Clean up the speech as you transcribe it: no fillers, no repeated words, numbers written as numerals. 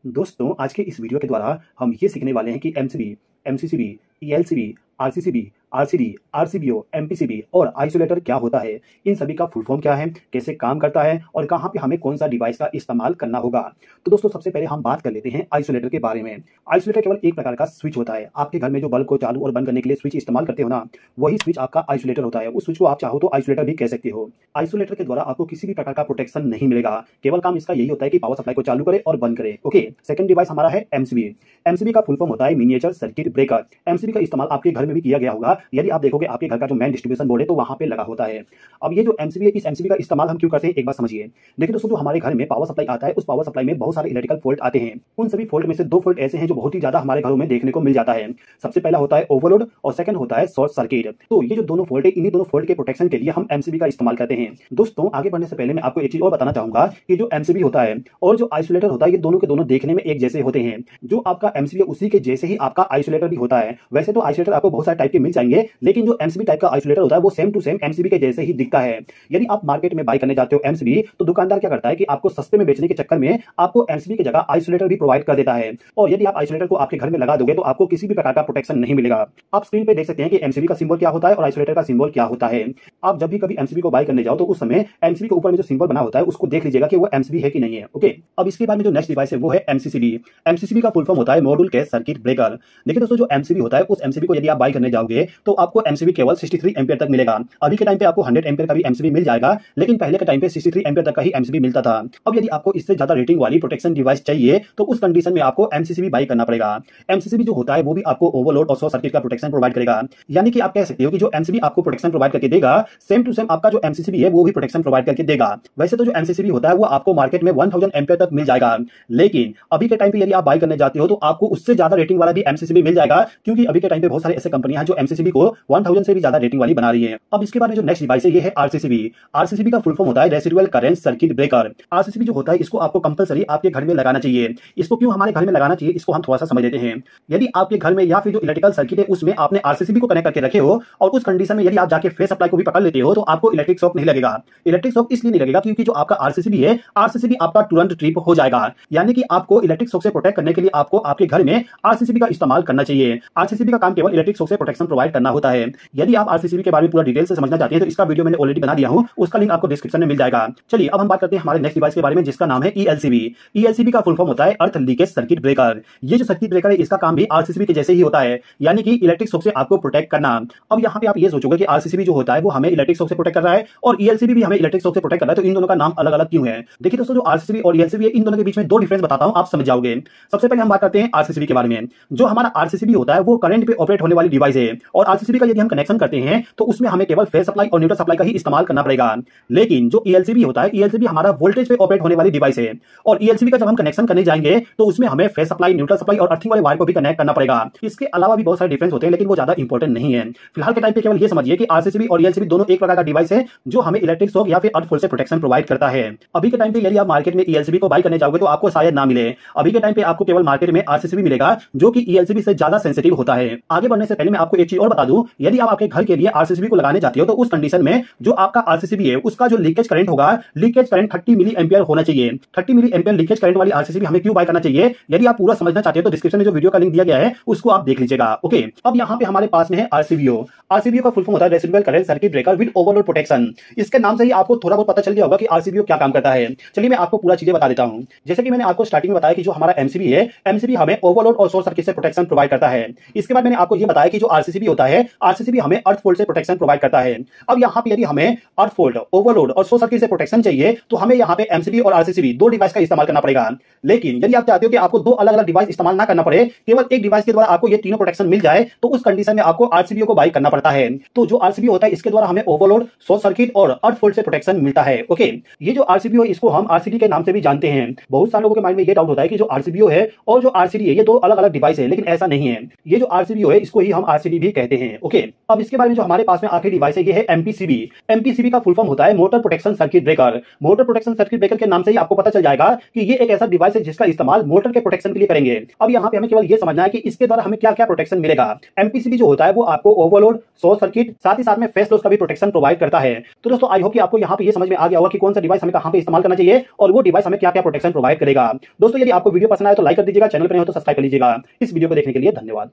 दोस्तों, आज के इस वीडियो के द्वारा हम ये सीखने वाले हैं कि MCB, MCCB, ELCB, RCCB, RCD, RCBO, MPCB और आइसोलेटर क्या होता है, इन सभी का फुल फॉर्म क्या है, कैसे काम करता है और कहाँ पे हमें कौन सा डिवाइस का इस्तेमाल करना होगा। तो दोस्तों, सबसे पहले हम बात कर लेते हैं आइसोलेटर के बारे में। आइसोलेटर केवल एक प्रकार का स्विच होता है। आपके घर में जो बल्ब को चालू और बंद करने के लिए स्विच इस्तेमाल करते हो ना, वही स्विच आपका आइसोलेटर होता है। उस स्विच को आप चाहो तो आइसोलेटर भी कह सकते हो। आइसोलेटर के द्वारा आपको किसी भी प्रकार का प्रोटेक्शन नहीं मिलेगा। केवल काम इसका यही होता है कि पावर सप्लाई को चालू करे और बंद करे। ओके, सेकंड डिवाइस हमारा है एमसीबी। एमसीबी का फुल फॉर्म होता है मिनिएचर सर्किट ब्रेकर। एमसीबी का इस्तेमाल आपके घर में भी किया गया होगा। यदि आप देखोगे आपके घर का जो मेन डिस्ट्रीब्यूशन बोर्ड है तो वहां पे लगा होता है। अब ये जो एमसीबी है, इस एमसीबी का इस्तेमाल हम क्यों करते हैं एक बार समझिए। देखिए दोस्तों, जो हमारे घर में पावर सप्लाई आता है, उस पावर सप्लाई में बहुत सारे इलेक्ट्रिकल फॉल्ट आते हैं। उन सभी फॉल्ट में से दो फॉल्ट ऐसे हैं जो बहुत ही ज्यादा हमारे घरों में देखने को मिल जाता है। सबसे पहला होता है ओवरलोड और सेकंड होता है शॉर्ट सर्किट। तो ये जो दोनों फॉल्ट है, इन्हीं दोनों फॉल्ट के प्रोटेक्शन के लिए हम एमसीबी का इस्तेमाल करते हैं। दोस्तों, आगे बढ़ने से पहले मैं आपको एक चीज और बताना चाहूंगा कि जो एमसीबी होता है और जो आइसोलेटर होता है, ये दोनों के दोनों देखने में एक जैसे होते हैं। जो आपका एमसीबी है उसी के जैसे ही आपका आइसोलेटर भी होता है। वैसे तो आइसोलेटर आपको बहुत सारे टाइप के मिल जाएंगे, लेकिन जो एमसीबी टाइप का आइसोलेटर होता है वो सेम टू सेम एमसीबी के जैसे ही दिखता है। यदि आप मार्केट में बाय करने जाते हो एमसीबी, तो दुकानदार क्या करता है कि आपको सस्ते में बेचने के चक्कर में आपको एमसीबी की जगह आइसोलेटर भी प्रोवाइड कर देता है। और यदि आप आइसोलेटर को आपके घर में लगा दोगे तो आपको किसी भी प्रकार का प्रोटेक्शन नहीं मिलेगा। आप स्क्रीन पे देख सकते हैं कि एमसीबी का सिंबल क्या होता है और आइसोलेटर का सिंबल क्या होता है। आप जब भी कभी एमसीबी को बाय करने जाओ तो उस समय एमसीबी के ऊपर में जो सिंबल बना होता है उसको देख लीजिएगा कि वो एमसीबी है कि नहीं है। ओके, अब इसके बाद में जो नेक्स्ट डिवाइस है वो है एमसीसीबी। एमसीसीबी का फुल फॉर्म होता है मॉड्यूल कैश सर्किट ब्रेकर। देखिए दोस्तों, जो एमसीबी होता है उस एमसीबी को यदि आप बाय करने जाओगे तो आपको एमसीबी केवल 63 एम्पीयर तक मिलेगा। अभी के टाइम पे आपको 100 एम्पीयर का भी एमसीबी मिल जाएगा, लेकिन पहले के टाइम पे 63 एम्पीयर तक का ही एमसीबी मिलता था। अब यदि आपको इससे ज्यादा रेटिंग वाली प्रोटेक्शन डिवाइस चाहिए तो उस कंडीशन में आपको एमसीसीबी बाय करना पड़ेगा। एमसीसीबी जो होता है वो भी आपको ओवरलोड और शॉर्ट सर्किट का प्रोटेक्शन प्रोवाइड करेगा। यानी कि आप कह सकते हो कि जो एमसीबी आपको प्रोटेक्शन प्रोवाइड करके देगा, सेम टू सेम आपका जो एमसीसीबी है वो भी प्रोटेक्शन प्रोवाइड करके देगा। वैसे तो जो एमसीसीबी होता है वो आपको मार्केट में 1000 एम्पीयर तक मिल जाएगा, लेकिन अभी के टाइम पे यदि आप बाय करने जाते हो तो आपको उससे ज्यादा रेटिंग वाला भी एमसीसीबी मिल जाएगा, क्योंकि अभी के टाइम पे बहुत सारे ऐसे कंपनियां हैं जो एमसीसीबी को 1000 से भी ज्यादा रेटिंग वाली बना रही है। अब इसके बाद में जो नेक्स्ट डिवाइस है ये है आरसीसीबी। आरसीसीबी का फुल फॉर्म होता है residual current circuit breaker. RCCB जो होता है इसको आपको कंपलसरी आपके घर में लगाना चाहिए। इसको क्यों हमारे घर में लगाना चाहिए, इसको हम थोड़ा सा समझ लेते हैं। यदि आपके घर में या फिर जो इलेक्ट्रिकल सर्किट है उसमें आपने आरसीसीबी को कनेक्ट करके रखे हो और उस कंडीशन में यदि आप जाके फेस सप्लाई को भी पकड़ लेते हो तो आपको इलेक्ट्रिक शॉक नहीं लगेगा। इलेक्ट्रिक शॉक इसलिए नहीं लगेगा क्योंकि जो आपका आरसीसीबी है, आरसीसीबी आपका तुरंत ट्रिप हो जाएगा। यानी कि आपको इलेक्ट्रिक शॉक से प्रोटेक्ट करने के लिए आपको आपके घर में आरसीसीबी का इस्तेमाल करना चाहिए। आरसीसीबी का काम केवल इलेक्ट्रिक शॉक से प्रोटेक्शन प्रोवाइड करना होता है। यदि आप आरसीसीबी के बारे में पूरा डिटेल से समझना चाहते हैं तो इसका वीडियो मैंने ऑलरेडी बना दिया हूं, उसका लिंक आपको डिस्क्रिप्शन में मिल जाएगा। चलिए अब हम बात करते हैं हमारे नेक्स्ट डिवाइस के बारे में, जिसका नाम है ईएलसीबी। ईएलसीबी का फुल फॉर्म होता है अर्थ लीकेज सर्किट ब्रेकर। ये जो सर्किट ब्रेकर है इसका काम भी आरसीसीबी के जैसे ही होता है, यानी कि इलेक्ट्रिक शॉक से आपको प्रोटेक्ट करना। अब यहाँ पे आप ये सोचोगे कि आरसीसीबी जो होता है वो हमें इलेक्ट्रिक शॉक से प्रोटेक्ट कर रहा है और ईएलसीबी भी हमें इलेक्ट्रिक शॉक से प्रोटेक्ट कर रहा है, तो इन दोनों का नाम अलग अलग क्यों है। देखिए दोस्तों, जो आरसीसीबी और ईएलसीबी है इन दोनों के बीच में दो डिफरेंस बताता हूं, आप समझ जाओगे। सबसे पहले हम बात करते हैं आरसीसीबी के बारे में। जो हमारा आरसीसीबी होता है वो करंट पे ऑपरेट होने वाली डिवाइस है और आरसीसीबी का यदि हम कनेक्शन करते हैं तो उसमें हमें केवल फेस सप्लाई और न्यूट्रल सप्लाई का ही इस्तेमाल करना पड़ेगा। लेकिन जो ईएलसीबी होता है, ईएलसीबी हमारा वोल्टेज पे ऑपरेट होने वाली डिवाइस है और ईएलसीबी का जब हम कनेक्शन करने जाएंगे तो उसमें हमें फेस सप्लाई, न्यूट्रल सप्लाई और अर्थिंग वाले वायर को भी कनेक्ट करना पड़ेगा। इसके अलावा भी बहुत सारे डिफरेंस होते हैं, लेकिन वो ज्यादा इंपॉर्टेंट नहीं है। फिलहाल के टाइम पे केवल ये समझिए कि आरसीसीबी और ईएलसीबी दोनों एक प्रकार का डिवाइस है जो हमें इलेक्ट्रिक शॉक या फिर अर्थ फॉल्ट से प्रोटेक्शन प्रोवाइड करता है। अभी के टाइम पे यदि आप मार्केट में ईएलसीबी को बाय करने जाओगे तो आपको शायद ना मिले। अभी के टाइम पे आपको केवल मार्केट में आरसीसीबी मिलेगा जो कि ईएलसीबी से ज्यादा सेंसिटिव होता है। आगे बढ़ने से पहले मैं आपको एक चीज और बता दूं, यदि आप आपके घर के लिए आरसीसीबी को लगाने जाते हो तो उस कंडीशन में जो आपका आरसीसीबी है उसका जो लीकेज करंट होगा, लीकेज करंट 30 मिली एम्पियर होना चाहिए। 30 मिली एम्पियर लीकेज करंट वाली आरसीसीबी हमें क्यों बाय करना चाहिए, यदि आप पूरा समझना चाहते हो तो डिस्क्रिप्शन में जो वीडियो का लिंक दिया गया है उसको आप देख लीजिएगा। ओके, अब यहाँ पे हमारे पास में है आरसीबीओ। आरसीबीओ का फुल फॉर्म होता है residual current circuit breaker with overload protection. इसके नाम से ही आपको थोड़ा बहुत पता चल गया होगा कि आरसीबीओ क्या काम करता है। चलिए मैं आपको पूरा चीजें बता देता हूं। जैसे कि मैंने आपको स्टार्टिंग में बताया कि जो हमारा एमसीबी है, एमसीबी हमें ओवरलोड और शॉर्ट सर्किट से प्रोटेक्शन प्रोवाइड करता है। इसके बाद मैंने आपको ये बताया कि जो आरसीसीबी होता है, आरसीसीबी हमें अर्थ फॉल्ट से प्रोटेक्शन प्रोवाइड करता है। अब यहाँ पे यदि हमें अर्थ फॉल्ट, ओवरलोड और शॉर्ट सर्किट से प्रोटेक्शन चाहिए तो हमें यहाँ पे एमसीबी और आरसीसीबी दो डिवाइस का इस्तेमाल करना पड़ेगा। लेकिन यदि आप चाहते हो कि आपको दो अलग अलग डिवाइस इस्तेमाल ना करना पड़े, केवल एक डिवाइस के द्वारा आपको ये तीनों प्रोटेक्शन मिल जाए, तो उस कंडीशन में आपको आरसीबीओ को बाय करना पड़ता है। तो जो आरसीबीओ होता है इसके द्वारा हमें ओवरलोड, शॉर्ट सर्किट और अर्थ फॉल्ट से प्रोटेक्शन मिलता है। ओके, ये जो आरसीबीओ है इसको हम आरसीडी के नाम से भी जानते हैं। बहुत सारे लोगों के माइंड में ये डाउट होता है कि जो आरसीबीओ है और जो आरसीडी है ये दो अलग अलग डिवाइस है, लेकिन ऐसा नहीं है। ये जो आरसीबीओ है इसको ही हम आरसीडी भी कहते कहते हैं। ओके, अब इसके बारे में जो हमारे पास में आखिरी डिवाइस है ये है एमपीसीबी। एमपीसीबी का फुल फॉर्म होता है motor protection circuit breaker. Motor protection circuit breaker के नाम से ही आपको पता चल जाएगा कि ये एक ऐसा डिवाइस है जिसका इस्तेमाल मोटर के प्रोटेक्शन के लिए करेंगे। अब यहाँ पे हमें केवल ये समझना है कि इसके द्वारा हमें क्या क्या प्रोटेक्शन मिलेगा। एमपीसीबी जो होता है वो आपको ओवरलोड, शॉर्ट सर्किट, साथ ही साथ में फेस लॉस का भी प्रोटेक्शन प्रोवाइड करता है। तो दोस्तों आई होप कि आपको यहाँ पे ये समझ में आ गया होगा कि कौन सा डिवाइस हमें कहाँ पे इस्तेमाल करना चाहिए और वो डिवाइस हमें क्या क्या प्रोटेक्शन प्रोवाइड करेगा। दोस्तों यदि आपको वीडियो पसंद आए तो लाइक कर दीजिएगा, चैनल पर नहीं हो तो सब्सक्राइब कर लीजिएगा। इस वीडियो को देखने के लिए धन्यवाद।